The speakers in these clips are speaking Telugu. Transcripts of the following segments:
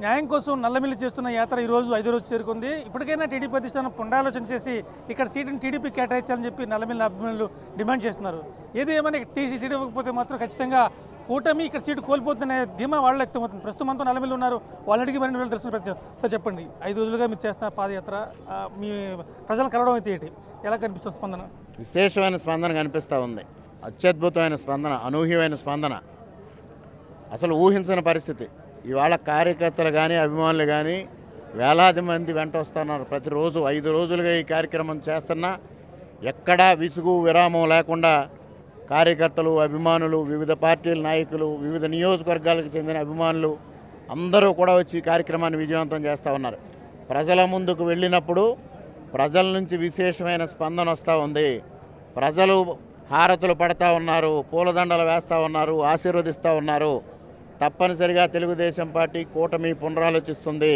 న్యాయం కోసం నల్లమిల్లి చేస్తున్న యాత్ర ఈరోజు 5వ రోజు చేరుకుంది. ఇప్పటికైనా టీడీపీ అధిష్టానం పునరాలోచన చేసి ఇక్కడ సీటుని టీడీపీ కేటాయించాలని చెప్పి నల్లమిల్లి అభిమానులు డిమాండ్ చేస్తున్నారు. ఏది ఏమైనా సీటు ఇవ్వకపోతే మాత్రం ఖచ్చితంగా కూటమి ఇక్కడ సీటు కోల్పోతుందనే ధీమా వాళ్ళు వ్యక్తమవుతుంది. ప్రస్తుతం అంతా నల్లమిల్లి ఉన్నారు, వాళ్ళకి మరిన్ని వేలు తెలుసుకునే ప్రయత్నం. సార్ చెప్పండి, 5 రోజులుగా మీరు చేస్తున్న పాదయాత్ర, మీ ప్రజలను కలవడం అయితే ఏంటి, ఎలా కనిపిస్తుంది స్పందన? విశేషమైన స్పందన కనిపిస్తూ ఉంది. అత్యద్భుతమైన స్పందన, అనూహ్యమైన స్పందన, అసలు ఊహించని పరిస్థితి. ఇవాళ కార్యకర్తలు కానీ అభిమానులు కానీ వేలాది మంది వెంట వస్తున్నారు. ప్రతిరోజు 5 రోజులుగా ఈ కార్యక్రమం చేస్తున్నా ఎక్కడా విసుగు విరామం లేకుండా కార్యకర్తలు, అభిమానులు, వివిధ పార్టీల నాయకులు, వివిధ నియోజకవర్గాలకు చెందిన అభిమానులు అందరూ కూడా వచ్చి ఈ కార్యక్రమాన్ని విజయవంతం చేస్తూ ఉన్నారు. ప్రజల ముందుకు వెళ్ళినప్పుడు ప్రజల నుంచి విశేషమైన స్పందన వస్తూ ఉంది. ప్రజలు హారతులు పడతా ఉన్నారు, పూలదండలు వేస్తూ ఉన్నారు, ఆశీర్వదిస్తూ ఉన్నారు. తప్పనిసరిగా తెలుగుదేశం పార్టీ కూటమి పునరాలోచిస్తుంది.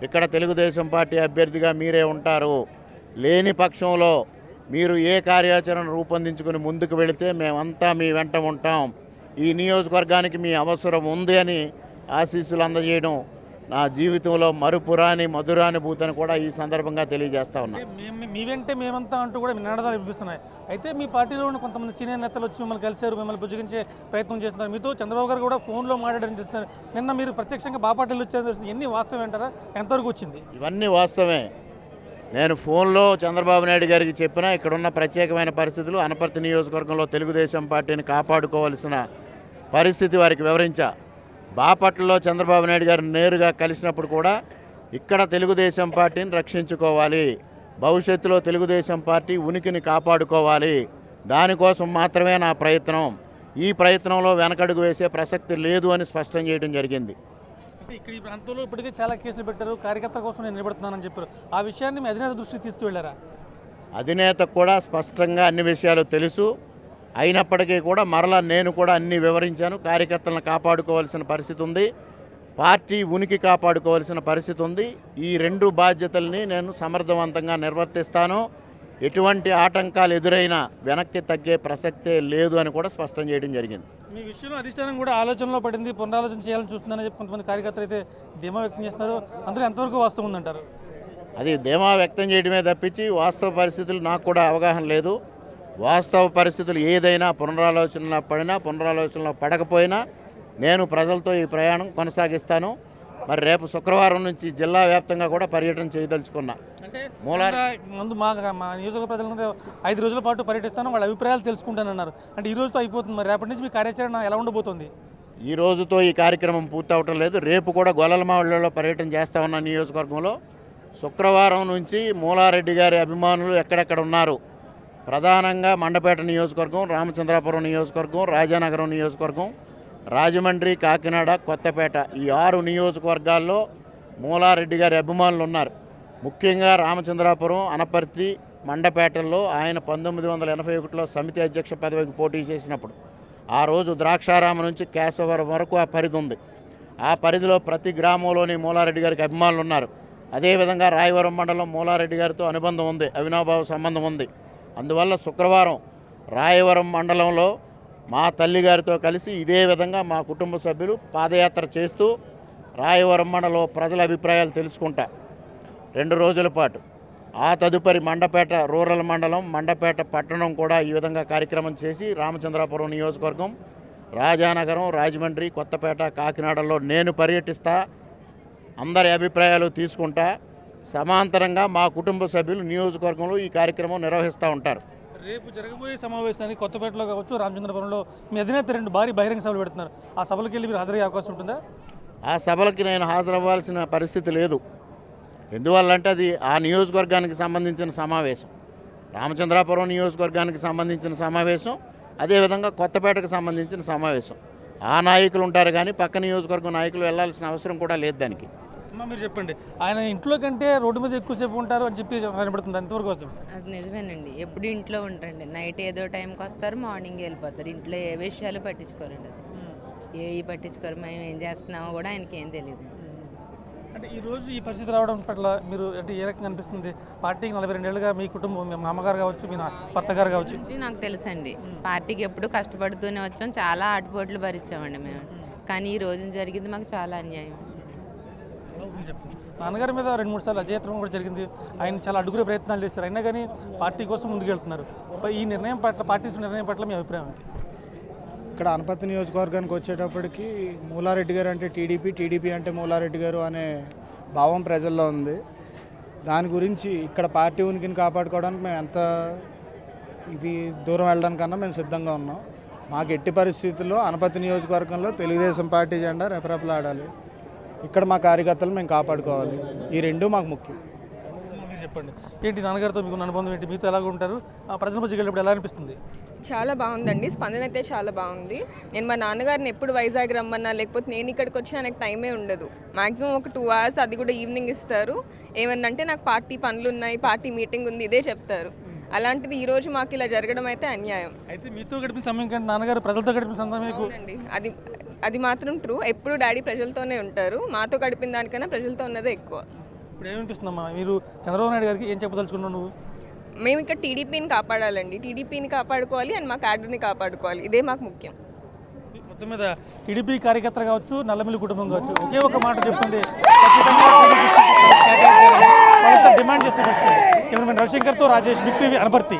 ఇక్కడ తెలుగుదేశం పార్టీ అభ్యర్థిగా మీరే ఉంటారు. లేని పక్షంలో మీరు ఏ కార్యాచరణ రూపొందించుకుని ముందుకు వెళితే మేమంతా మీ వెంట ఉంటాం. ఈ నియోజకవర్గానికి మీ అవసరం ఉంది అని ఆశీస్సులు అందజేయడం నా జీవితంలో మరుపురాని మధురానుభూతిని కూడా ఈ సందర్భంగా తెలియజేస్తా ఉన్నా. మీ వెంటే మేమంతా అంటూ కూడా నినాదాలు వినిపిస్తున్నాయి. అయితే మీ పార్టీలో ఉన్న కొంతమంది సీనియర్ నేతలు వచ్చి మిమ్మల్ని కలిశారు, మిమ్మల్ని బుజ్జగించే ప్రయత్నం చేస్తున్నారు. మీతో చంద్రబాబు గారు కూడా ఫోన్లో మాట్లాడడం చేస్తున్నారు. నిన్న మీరు ప్రత్యక్షంగా బాపాటీలు వచ్చారు, ఎన్ని వాస్తవం అంటారా, ఎంతవరకు వచ్చింది? ఇవన్నీ వాస్తవమే. నేను ఫోన్లో చంద్రబాబు నాయుడు గారికి చెప్పినా ఇక్కడున్న ప్రత్యేకమైన పరిస్థితులు, అనపర్తి నియోజకవర్గంలో తెలుగుదేశం పార్టీని కాపాడుకోవాల్సిన పరిస్థితి వారికి వివరించా. బాపట్లలో చంద్రబాబు నాయుడు గారు నేరుగా కలిసినప్పుడు కూడా ఇక్కడ తెలుగుదేశం పార్టీని రక్షించుకోవాలి, భవిష్యత్తులో తెలుగుదేశం పార్టీ ఉనికిని కాపాడుకోవాలి, దానికోసం మాత్రమే నా ప్రయత్నం, ఈ ప్రయత్నంలో వెనకడుగు వేసే ప్రసక్తి లేదు అని స్పష్టం చేయడం జరిగింది. అంటే ఇక్కడ ఈ ప్రాంతంలో ఇప్పటికే చాలా కేసులు పెట్టారు, కార్యకర్తల కోసం నేను నిలబడుతున్నానని చెప్పారు. ఆ విషయాన్ని మీ అధినేత దృష్టికి తీసుకువెళ్ళారా? అధినేతకు కూడా స్పష్టంగా అన్ని విషయాలు తెలుసు. అయినప్పటికీ కూడా మరలా నేను కూడా అన్నీ వివరించాను. కార్యకర్తలను కాపాడుకోవాల్సిన పరిస్థితి ఉంది, పార్టీ ఉనికి కాపాడుకోవాల్సిన పరిస్థితి ఉంది. ఈ 2 బాధ్యతల్ని నేను సమర్థవంతంగా నిర్వర్తిస్తాను. ఎటువంటి ఆటంకాలు ఎదురైనా వెనక్కి తగ్గే ప్రసక్తే లేదు అని కూడా స్పష్టం చేయడం జరిగింది. మీ విషయంలో అధిష్టానం కూడా ఆలోచనలో పడింది, పునరాలోచన చేయాలని చూస్తుందని చెప్పి కొంతమంది కార్యకర్తలు అయితే ధీమా వ్యక్తం చేస్తున్నారు. అందులో ఎంతవరకు వాస్తవం ఉందంటారు? అది ధీమా వ్యక్తం చేయడమే తప్పించి వాస్తవ పరిస్థితులు నాకు కూడా అవగాహన లేదు. వాస్తవ పరిస్థితులు ఏదైనా పునరాలోచనలో పడినా పునరాలోచనలో పడకపోయినా నేను ప్రజలతో ఈ ప్రయాణం కొనసాగిస్తాను. మరి రేపు శుక్రవారం నుంచి జిల్లా వ్యాప్తంగా కూడా పర్యటన చేయదలుచుకున్నా. అంటే ముందు మా నియోజకవర్గ ప్రజలంతా 5 రోజుల పాటు పర్యటిస్తాను, వాళ్ళ అభిప్రాయాలు తెలుసుకుంటానన్నారు. అంటే ఈ రోజుతో అయిపోతుంది, మరి రేపటి నుంచి మీ కార్యాచరణ ఎలా ఉండబోతుంది? ఈ రోజుతో ఈ కార్యక్రమం పూర్తవటం లేదు. రేపు కూడా గొల్లలమావిడిలో పర్యటన చేస్తా ఉన్న నియోజకవర్గంలో. శుక్రవారం నుంచి మూలారెడ్డి గారి అభిమానులు ఎక్కడెక్కడ ఉన్నారు, ప్రధానంగా మండపేట నియోజకవర్గం, రామచంద్రాపురం నియోజకవర్గం, రాజానగరం నియోజకవర్గం, రాజమండ్రి, కాకినాడ, కొత్తపేట, ఈ 6 నియోజకవర్గాల్లో మూలారెడ్డి గారి అభిమానులు ఉన్నారు. ముఖ్యంగా రామచంద్రాపురం, అనపర్తి, మండపేటల్లో ఆయన 1981లో సమితి అధ్యక్ష పదవికి పోటీ చేసినప్పుడు ఆ రోజు ద్రాక్షారామ నుంచి కేశవరం వరకు ఆ పరిధి ఉంది. ఆ పరిధిలో ప్రతి గ్రామంలోని మూలారెడ్డి గారికి అభిమానులు ఉన్నారు. అదేవిధంగా రాయవరం మండలం మూలారెడ్డి గారితో అనుబంధం ఉంది, అవినాభావ సంబంధం ఉంది. అందువల్ల శుక్రవారం రాయవరం మండలంలో మా తల్లిగారితో కలిసి ఇదే విధంగా మా కుటుంబ సభ్యులు పాదయాత్ర చేస్తూ రాయవరం మండలంలో ప్రజల అభిప్రాయాలు తెలుసుకుంటా 2 రోజుల పాటు. ఆ తదుపరి మండపేట రూరల్ మండలం, మండపేట పట్టణం కూడా ఈ విధంగా కార్యక్రమం చేసి రామచంద్రాపురం నియోజకవర్గం, రాజానగరం, రాజమండ్రి, కొత్తపేట, కాకినాడలో నేను పర్యటిస్తా, అందరి అభిప్రాయాలు తీసుకుంటా. సమాంతరంగా మా కుటుంబ సభ్యులు నియోజకవర్గంలో ఈ కార్యక్రమం నిర్వహిస్తూ ఉంటారు. రేపు జరగబోయే సమావేశానికి కొత్తపేటలో కావచ్చు, రామచంద్రపురంలో మీ అధినేత 2 భారీ బహిరంగ సభలు పెడుతున్నారు. ఆ సభలకు వెళ్ళి మీరు హాజరయ్యే అవకాశం ఉంటుందా? ఆ సభలకి నేను హాజరవ్వాల్సిన పరిస్థితి లేదు. ఎందువల్లంటే అది ఆ నియోజకవర్గానికి సంబంధించిన సమావేశం, రామచంద్రాపురం నియోజకవర్గానికి సంబంధించిన సమావేశం, అదేవిధంగా కొత్తపేటకు సంబంధించిన సమావేశం. ఆ నాయకులు ఉంటారు కానీ పక్క నియోజకవర్గం నాయకులు వెళ్లాల్సిన అవసరం కూడా లేదు దానికి. మీరు చెప్పండి, ఆయన ఇంట్లో కంటే రోడ్డు మీద ఎక్కువసేపు ఉంటారు అని చెప్పి కనబడుతుంది, ఎంతవరకు వస్తుంది? అది నిజమేనండి. ఎప్పుడు ఇంట్లో ఉంటారండి. నైట్ ఏదో టైంకి వస్తారు, మార్నింగ్ వెళ్ళిపోతారు. ఇంట్లో ఏ విషయాలు పట్టించుకోరండి. అసలు ఏవి పట్టించుకోరు. మేము ఏం చేస్తున్నామో కూడా ఆయనకి ఏం తెలియదు. అంటే ఈరోజు ఈ పరిస్థితి రావడం పట్ల మీరు అంటే ఏ రకంగా అనిపిస్తుంది? పార్టీకి 42 ఏళ్ళుగా మీ కుటుంబం, మీ మామగారు కావచ్చు, మీ భర్త గారు కావచ్చు, నాకు తెలుసండి. పార్టీకి ఎప్పుడు కష్టపడుతూనే వచ్చాం, చాలా ఆటుపోట్లు భరించామండి మేము. కానీ ఈ రోజున జరిగింది మాకు చాలా అన్యాయం. నాన్నగారి మీద 2-3 సార్లు అజయత్వం కూడా జరిగింది. ఆయన చాలా అడుగురే ప్రయత్నాలు చేస్తారు, అయినా కానీ పార్టీ కోసం ముందుకెళ్తున్నారు. ఈ నిర్ణయం పట్ల, పార్టీ నిర్ణయం పట్ల మీ అభిప్రాయం ఏంటి? ఇక్కడ అనపర్తి నియోజకవర్గానికి వచ్చేటప్పటికి మూలారెడ్డి గారు అంటే టీడీపీ అంటే మూలారెడ్డి గారు అనే భావం ప్రజల్లో ఉంది. దాని గురించి ఇక్కడ పార్టీ ఉనికిని కాపాడుకోవడానికి మేము ఎంత దూరం వెళ్ళడానికన్నా మేము సిద్ధంగా ఉన్నాం. మాకు ఎట్టి పరిస్థితుల్లో అనపర్తి నియోజకవర్గంలో తెలుగుదేశం పార్టీ జెండా రెపరెపలాడాలి. ఇక్కడ మా కార్యకర్తలు మేము కాపాడుకోవాలి. ఈ రెండు మాకు ముఖ్యం. మీరు చెప్పండి, ఏంటి నాన్నగారితో మీకు అనుబంధం ఏంటి? మీతో ఎలాగ ఉంటారు? ప్రజల మధ్యకి వెళ్ళినప్పుడు ఎలా అనిపిస్తుంది? చాలా బాగుందండి, స్పందన అయితే చాలా బాగుంది. నేను మా నాన్నగారిని ఎప్పుడు వైజాగ్ రమ్మన్నా, లేకపోతే నేను ఇక్కడికి వచ్చినా నాకు టైమే ఉండదు. మ్యాక్సిమం ఒక 2 hours, అది కూడా ఈవినింగ్ ఇస్తారు. ఏమన్నంటే నాకు పార్టీ పనులు ఉన్నాయి, పార్టీ మీటింగ్ ఉంది, ఇదే చెప్తారు. అలాంటిది ఈరోజు మాకు ఇలా జరగడం అయితే అన్యాయం. అయితే మీతో గడిపిన సమయం కంటే నాన్నగారు ప్రజలతో గడిపిన సమయం మీకు అవునండి, అది మాత్రం ట్రూ. ఎప్పుడు డాడీ ప్రజలతోనే ఉంటారు. మాతో గడిపిన దానికన్నా ప్రజలతో ఉన్నదే ఎక్కువ. ఇప్పుడు ఏమనిపిస్తుందమ్మా? మీరు చంద్రబాబు నాయుడు గారికి ఏం చెప్పదలుచుకున్నావు నువ్వు? మేము ఇక్కడ టీడీపీని కాపాడాలండి, టీడీపీని కాపాడుకోవాలి అండ్ మా క్యాడర్ని కాపాడుకోవాలి. ఇదే మాకు ముఖ్యం. మొత్తం మీద టీడీపీ కార్యకర్తలు కావచ్చు, నల్లమిల్లి కుటుంబం కావచ్చు, ఒకే ఒక మాట చెప్తుంది, ఖచ్చితంగా టీడీపీ సీటు కేటాయించాలని వాళ్ళంతా డిమాండ్ చేస్తూ వస్తుంది. కెమెరామెన్ రవిశంకర్తో రాజేష్, బిగ్ టీవీ, అనపర్తి.